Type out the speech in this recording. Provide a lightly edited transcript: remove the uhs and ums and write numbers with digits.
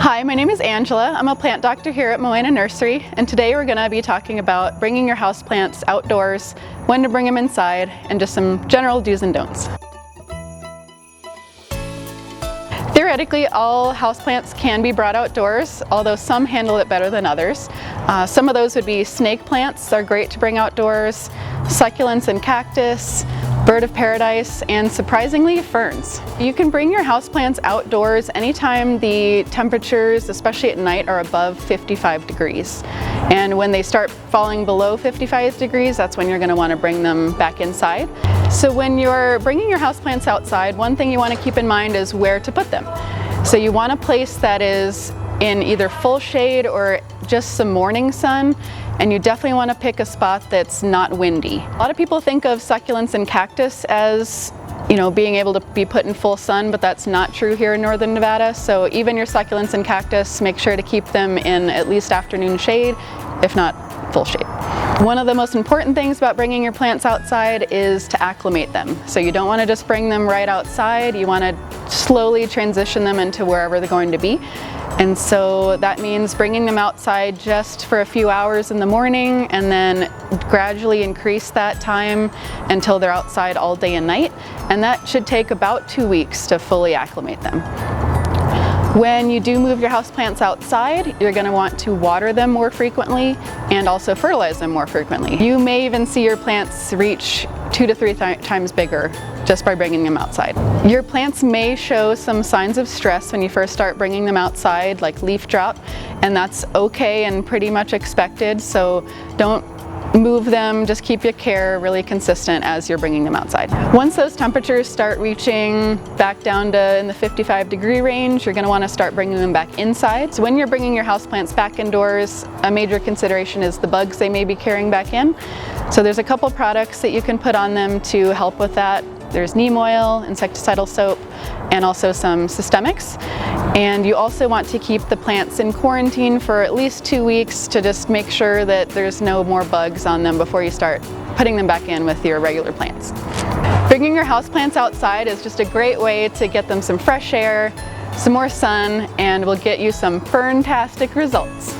Hi, my name is Angela. I'm a plant doctor here at Moana Nursery, and today we're going to be talking about bringing your houseplants outdoors, when to bring them inside, and just some general do's and don'ts. Theoretically, all houseplants can be brought outdoors, although some handle it better than others. Some of those would be snake plants. They're great to bring outdoors, succulents and cactus, bird of paradise, and surprisingly, ferns. You can bring your houseplants outdoors anytime the temperatures, especially at night, are above 55 degrees. And when they start falling below 55 degrees, that's when you're going to want to bring them back inside. So when you're bringing your houseplants outside, one thing you want to keep in mind is where to put them. So you want a place that is in either full shade or just some morning sun, and you definitely want to pick a spot that's not windy. A lot of people think of succulents and cactus as, being able to be put in full sun, but that's not true here in northern Nevada. So even your succulents and cactus, make sure to keep them in at least afternoon shade, if not full shade. One of the most important things about bringing your plants outside is to acclimate them. So you don't want to just bring them right outside, you want to slowly transition them into wherever they're going to be. And so that means bringing them outside just for a few hours in the morning and then gradually increase that time until they're outside all day and night. And that should take about 2 weeks to fully acclimate them. When you do move your houseplants outside, you're going to want to water them more frequently and also fertilize them more frequently. You may even see your plants reach 2 to 3 times bigger just by bringing them outside. Your plants may show some signs of stress when you first start bringing them outside, like leaf drop, and that's okay and pretty much expected, so don't move them, just keep your care really consistent as you're bringing them outside. Once those temperatures start reaching back down to in the 55-degree range, you're going to want to start bringing them back inside. So when you're bringing your houseplants back indoors, a major consideration is the bugs they may be carrying back in. So there's a couple products that you can put on them to help with that. There's neem oil, insecticidal soap, and also some systemics. And you also want to keep the plants in quarantine for at least 2 weeks to just make sure that there's no more bugs on them before you start putting them back in with your regular plants. Bringing your houseplants outside is just a great way to get them some fresh air, some more sun, and will get you some fern-tastic results.